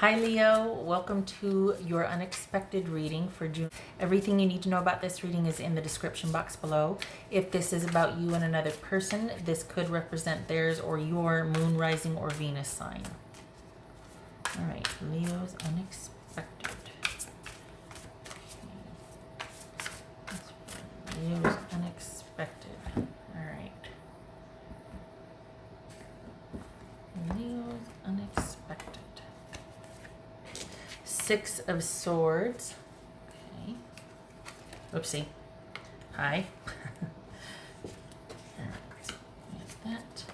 Hi Leo, welcome to your unexpected reading for June. Everything you need to know about this reading is in the description box below. If this is about you and another person, this could represent theirs or your moon, rising, or Venus sign. All right, Leo's unexpected. Leo's unexpected. All right. Leo's unexpected. Six of Swords. Okay. Oopsie. Hi. That.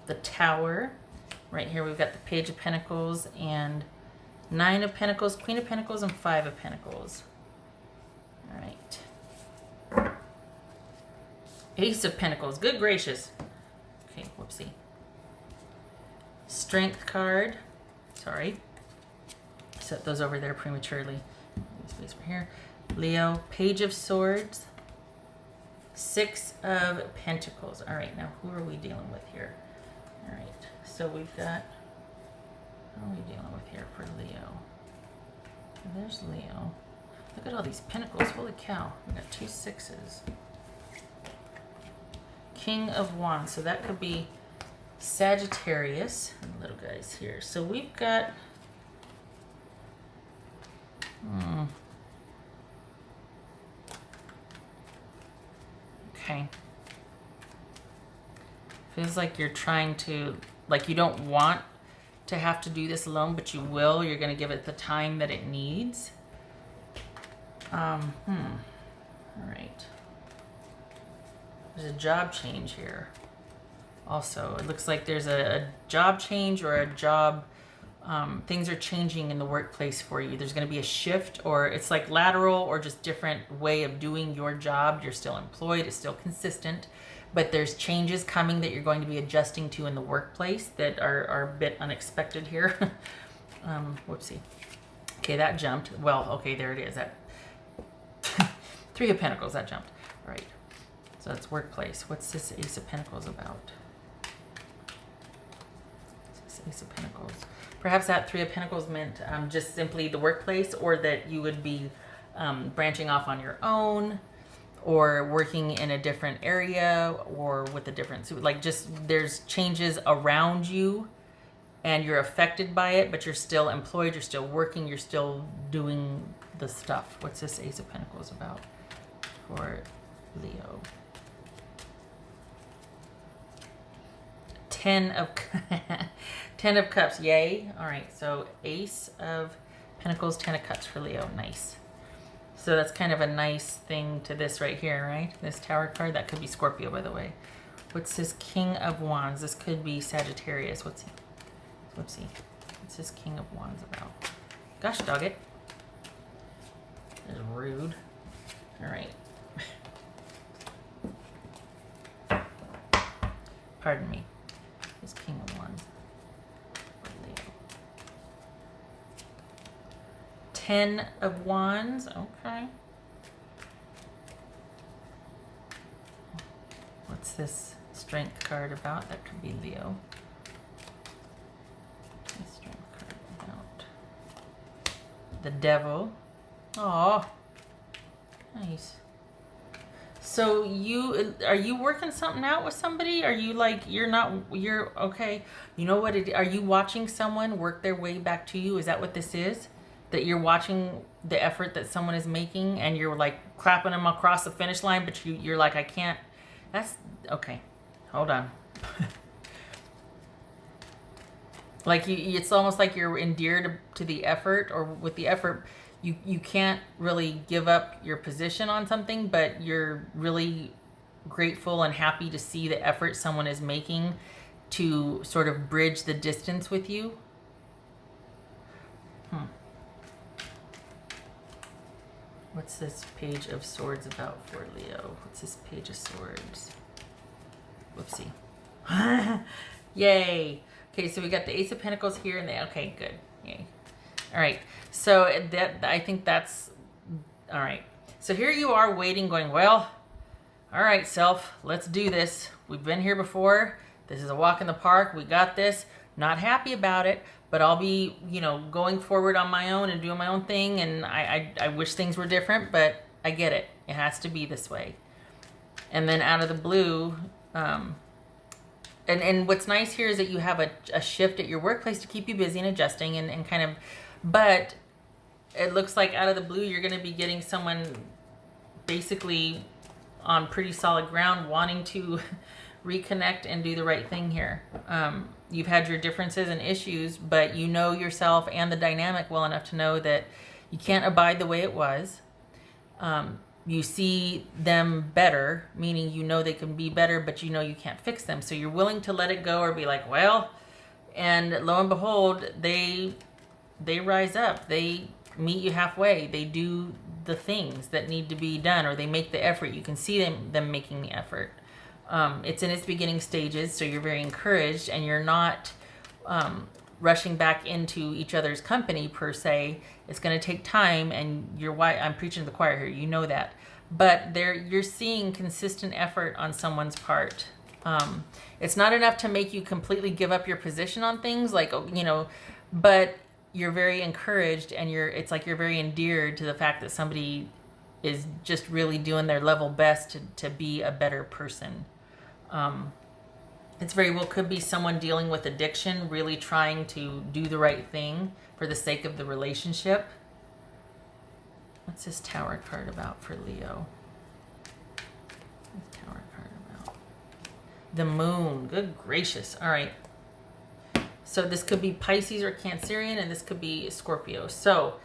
The Tower. Right here we've got the Page of Pentacles and Nine of Pentacles, Queen of Pentacles, and Five of Pentacles. All right. Ace of Pentacles. Good gracious. Okay, whoopsie. Strength card. Sorry. Set those over there prematurely. Space for here. Leo. Page of Swords. Six of Pentacles. All right, now who are we dealing with here? All right, so we've got... What are we dealing with here for Leo? There's Leo. Look at all these pentacles. Holy cow. We got two sixes. King of Wands. So that could be Sagittarius. And little guys here. So we've got... Okay. Feels like you're trying to... Like you don't want to have to do this alone, but you will. You're going to give it the time that it needs. All right. There's a job change here. Also, it looks like there's a job change or a job, things are changing in the workplace for you. There's going to be a shift, or it's like lateral or just different way of doing your job. You're still employed, it's still consistent, but there's changes coming that you're going to be adjusting to in the workplace that are a bit unexpected here. Whoopsie. Okay, that jumped. Well, okay, there it is. That Three of Pentacles, that jumped. All right. So it's workplace. What's this Ace of Pentacles about? What's this Ace of Pentacles? Perhaps that Three of Pentacles meant just simply the workplace, or that you would be branching off on your own, or working in a different area, or with a different, like just there's changes around you and you're affected by it, but you're still employed, you're still working, you're still doing the stuff. What's this Ace of Pentacles about for Leo? Ten of Cups, yay. All right, so Ace of Pentacles, Ten of Cups for Leo, nice. So that's kind of a nice thing to this right here, right? This Tower card, that could be Scorpio, by the way. What's this King of Wands? This could be Sagittarius. What's this King of Wands about? Gosh, dog it. That's rude. All right. Pardon me. This King of Wands. Ten of Wands, okay. What's this Strength card about? That could be Leo. This Strength card about the Devil. Oh, nice. So are you working something out with somebody? Are you like, you're okay. You know what, are you watching someone work their way back to you? Is that what this is? That you're watching the effort that someone is making and you're like clapping them across the finish line, but you're like, I can't, that's, okay, hold on. Like it's almost like you're endeared to the effort, or with the effort, you can't really give up your position on something, but you're really grateful and happy to see the effort someone is making to sort of bridge the distance with you. What's this Page of Swords about for Leo? What's this Page of Swords? Whoopsie. Yay. Okay, so we got the Ace of Pentacles here and the, okay, good. Yay. All right. So that, I think that's, all right. So here you are waiting, going, well, all right, self, let's do this. We've been here before. This is a walk in the park. We got this. Not happy about it, but I'll be, you know, going forward on my own and doing my own thing. And I wish things were different, but I get it. It has to be this way. And then out of the blue, and what's nice here is that you have a shift at your workplace to keep you busy and adjusting and kind of, but it looks like out of the blue, you're going to be getting someone basically on pretty solid ground wanting to reconnect and do the right thing here. You've had your differences and issues, but you know yourself and the dynamic well enough to know that you can't abide the way it was. You see them better, meaning you know they can be better, but you know you can't fix them. So you're willing to let it go or be like, well, and lo and behold, they rise up. They meet you halfway. They do the things that need to be done, or they make the effort. You can see them making the effort. It's in its beginning stages, so you're very encouraged, and you're not rushing back into each other's company per se. It's going to take time, and I'm preaching to the choir here. You know that, but you're seeing consistent effort on someone's part. It's not enough to make you completely give up your position on things, like, you know, but you're very encouraged, and it's like you're very endeared to the fact that somebody is just really doing their level best to be a better person. It's very well could be someone dealing with addiction, really trying to do the right thing for the sake of the relationship. What's this Tower card about for Leo? What's Tower card about? The Moon. Good gracious. All right. So this could be Pisces or Cancerian, and this could be Scorpio. So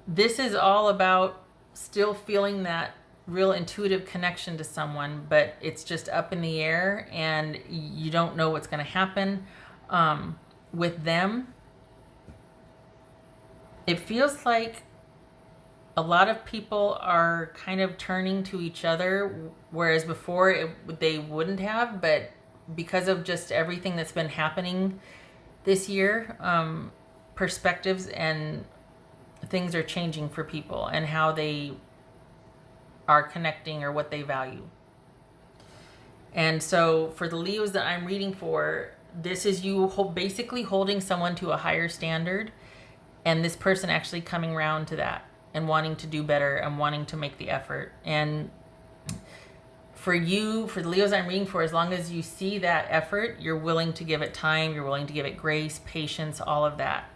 this is all about still feeling that real intuitive connection to someone, but it's just up in the air and you don't know what's going to happen with them. It feels like a lot of people are kind of turning to each other, whereas before they wouldn't have, but because of just everything that's been happening this year, perspectives and things are changing for people and how they are connecting or what they value. And so for the Leos that I'm reading for, this is you basically holding someone to a higher standard, and this person actually coming around to that and wanting to do better and wanting to make the effort. And for you, for the Leos I'm reading for, as long as you see that effort, you're willing to give it time, you're willing to give it grace, patience, all of that.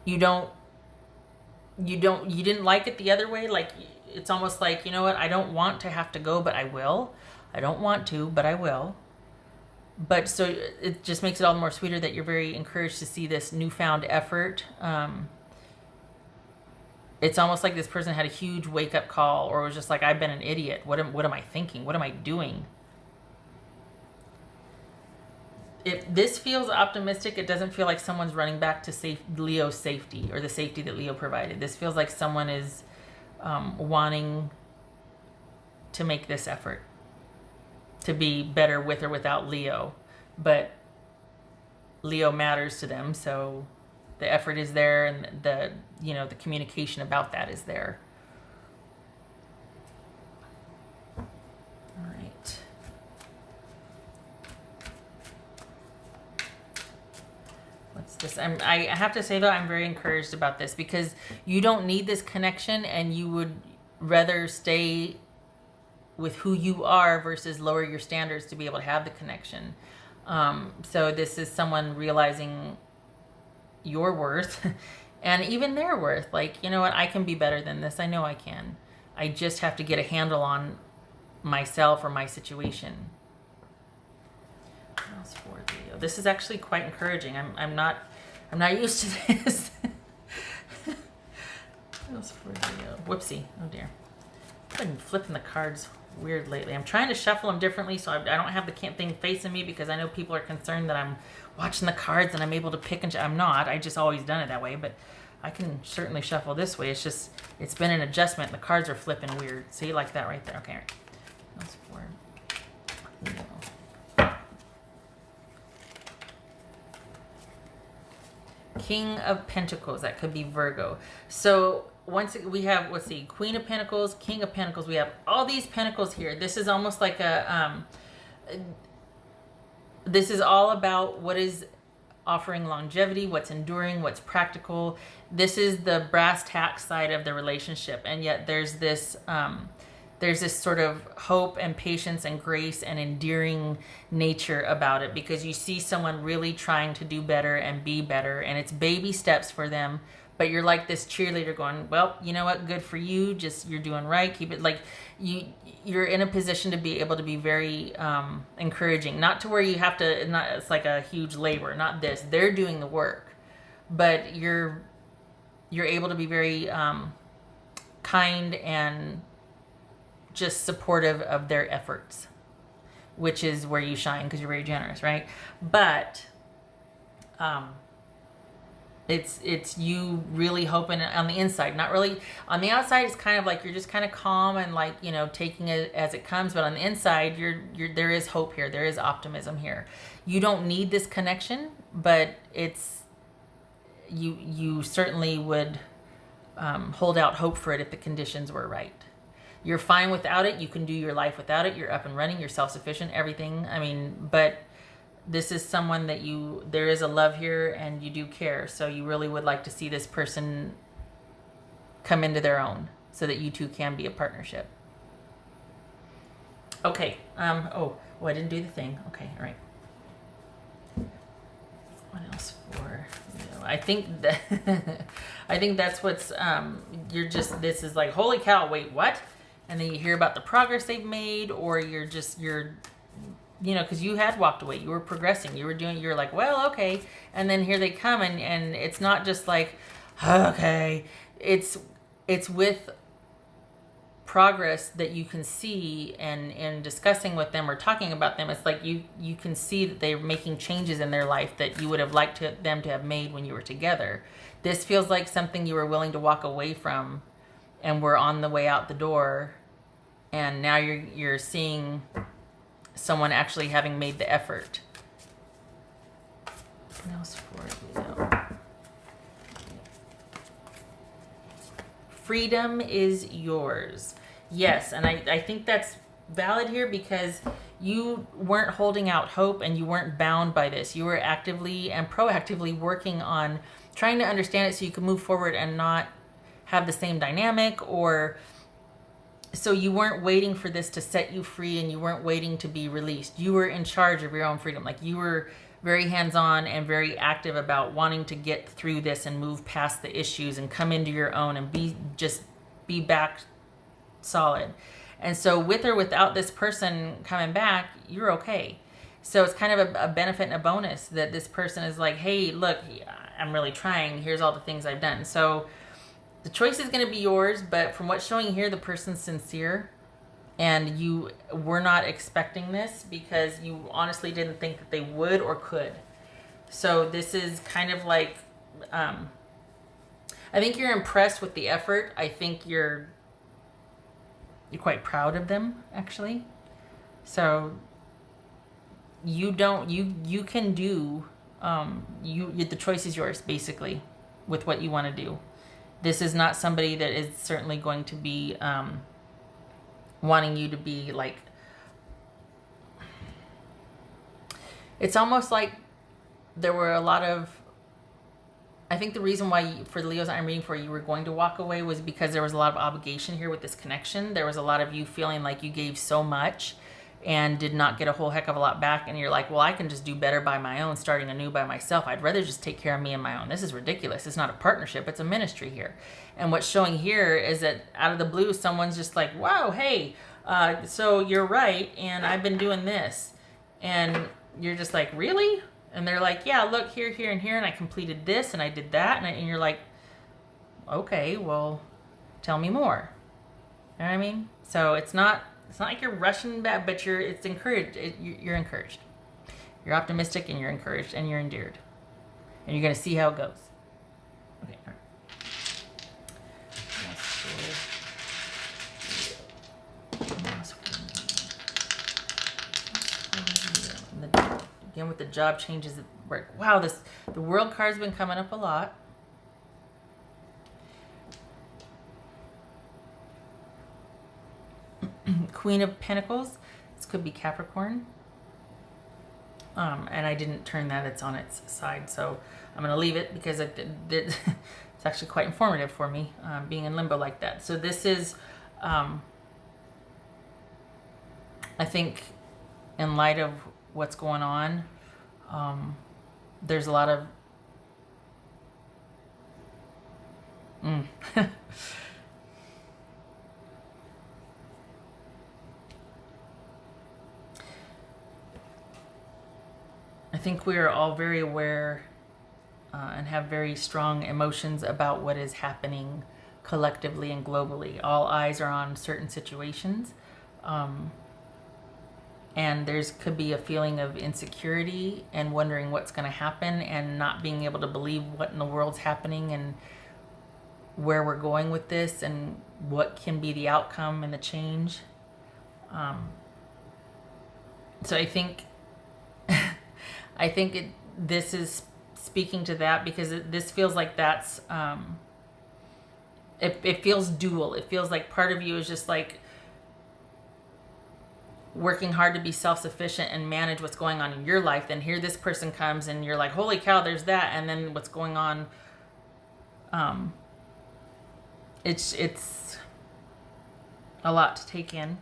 You didn't like it the other way. Like, it's almost like, you know what, I don't want to have to go, but I will. I don't want to, but I will. But so it just makes it all the more sweeter that you're very encouraged to see this newfound effort. It's almost like this person had a huge wake-up call, or was just like, I've been an idiot. What am I thinking? What am I doing? If this feels optimistic, it doesn't feel like someone's running back to Leo's safety or the safety that Leo provided. This feels like someone is wanting to make this effort to be better with or without Leo. But Leo matters to them, so the effort is there, and the communication about that is there. All right. What's this? I have to say, though, I'm very encouraged about this, because you don't need this connection, and you would rather stay with who you are versus lower your standards to be able to have the connection. So this is someone realizing your worth and even their worth. Like, you know what, I can be better than this. I know I can. I just have to get a handle on myself or my situation. What else for Leo? This is actually quite encouraging. I'm not used to this. What else for Leo? Whoopsie. Oh dear. I've been flipping the cards weird lately. I'm trying to shuffle them differently so I don't have the thing facing me, because I know people are concerned that I'm watching the cards and I'm able to pick and I'm not. I just always done it that way, but I can certainly shuffle this way. It's just, it's been an adjustment. The cards are flipping weird. See, like that right there. Okay. That's for Leo. King of Pentacles. That could be Virgo. So once we have, let's see, Queen of Pentacles, King of Pentacles. We have all these pentacles here. This is almost like a this is all about what is offering longevity, what's enduring, what's practical. This is the brass tacks side of the relationship, and yet there's this sort of hope and patience and grace and endearing nature about it, because you see someone really trying to do better and be better, and it's baby steps for them. But you're like this cheerleader going, well, you know what? Good for you. Just, you're doing right. Keep it like you're in a position to be able to be very encouraging, not to where you have to, not, it's like a huge labor, not this. They're doing the work, but you're able to be very kind and just supportive of their efforts, which is where you shine because you're very generous, right? But it's you really hoping on the inside, not really on the outside. It's kind of like you're just kind of calm and like, you know, taking it as it comes. But on the inside, there is hope here. There is optimism here. You don't need this connection, but it's you certainly would hold out hope for it if the conditions were right. You're fine without it. You can do your life without it. You're up and running. You're self-sufficient. Everything. I mean, but this is someone that there is a love here and you do care. So you really would like to see this person come into their own so that you two can be a partnership. Okay. Oh, I didn't do the thing. Okay. All right. What else for you? I think that's what's, this is like, holy cow, wait, what? And then you hear about the progress they've made, or you're you know, because you had walked away, you were progressing, you're like, well, okay. And then here they come, and it's not just like, okay, it's with progress that you can see, and in discussing with them or talking about them, it's like you can see that they're making changes in their life that you would have liked them to have made when you were together. This feels like something you were willing to walk away from and were on the way out the door, and now you're seeing someone actually having made the effort. What else for you? Freedom is yours. Yes, and I think that's valid here, because you weren't holding out hope and you weren't bound by this. You were actively and proactively working on trying to understand it so you could move forward and not have the same dynamic, or so you weren't waiting for this to set you free, and you weren't waiting to be released. You were in charge of your own freedom. Like, you were very hands-on and very active about wanting to get through this and move past the issues and come into your own and be back solid. And so with or without this person coming back, you're okay. So it's kind of a benefit and a bonus that this person is like, hey, look, I'm really trying. Here's all the things I've done. So the choice is going to be yours, but from what's showing here, the person's sincere, and you were not expecting this because you honestly didn't think that they would or could. So this is kind of like, I think you're impressed with the effort. I think you're quite proud of them, actually. So you can do, the choice is yours, basically, with what you want to do. This is not somebody that is certainly going to be wanting you to be like, it's almost like there were a lot of, I think the reason why for the Leos I'm reading for, you were going to walk away was because there was a lot of obligation here with this connection. There was a lot of you feeling like you gave so much and did not get a whole heck of a lot back. And you're like, well, I can just do better by my own, starting anew by myself. I'd rather just take care of me and my own. This is ridiculous. It's not a partnership. It's a ministry here. And what's showing here is that out of the blue, someone's just like, wow, hey, so you're right. And I've been doing this. And you're just like, really? And they're like, yeah, look, here, here, and here. And I completed this and I did that. And you're like, okay, well, tell me more. You know what I mean? So it's not like you're rushing back, but it's encouraged. You're encouraged. You're optimistic, and you're encouraged, and you're endeared. And you're going to see how it goes. Okay, all right. Again, with the job changes at work. Wow, the World card's been coming up a lot. Queen of Pentacles. This could be Capricorn. And I didn't turn that, it's on its side. So I'm going to leave it because it's actually quite informative for me, being in limbo like that. So this is, I think in light of what's going on, there's a lot of, I think we are all very aware and have very strong emotions about what is happening collectively and globally. All eyes are on certain situations. And there's could be a feeling of insecurity and wondering what's going to happen and not being able to believe what in the world's happening and where we're going with this and what can be the outcome and the change. So I think this is speaking to that, because this feels like that's it feels dual. It feels like part of you is just like working hard to be self-sufficient and manage what's going on in your life. Then here this person comes and you're like, holy cow, there's that. And then what's going on, it's a lot to take in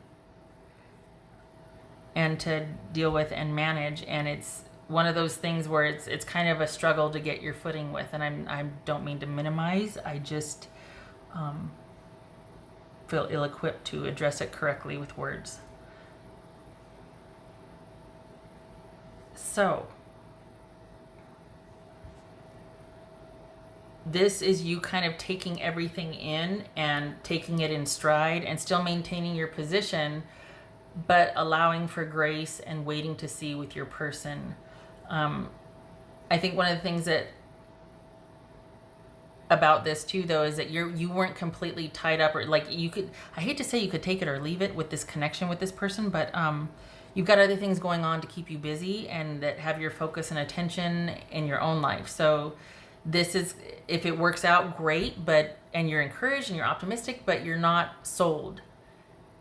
and to deal with and manage. And it's one of those things where it's kind of a struggle to get your footing with. And I don't mean to minimize. I just feel ill-equipped to address it correctly with words. So this is you kind of taking everything in and taking it in stride and still maintaining your position, but allowing for grace and waiting to see with your person. I think one of the things that about this too, though, is that you weren't completely tied up, or like you could, I hate to say you could take it or leave it with this connection with this person, but you've got other things going on to keep you busy and that have your focus and attention in your own life. So this is, if it works out, great, and you're encouraged and you're optimistic, but you're not sold.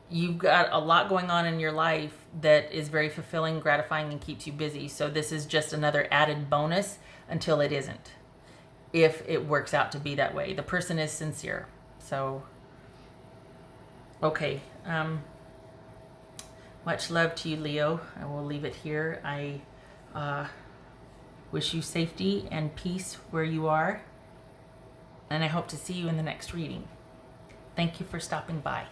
You've got a lot going on in your life that is very fulfilling, gratifying, and keeps you busy. So this is just another added bonus until it isn't, if it works out to be that way. The person is sincere. So, okay. Much love to you, Leo. I will leave it here. I wish you safety and peace where you are. And I hope to see you in the next reading. Thank you for stopping by.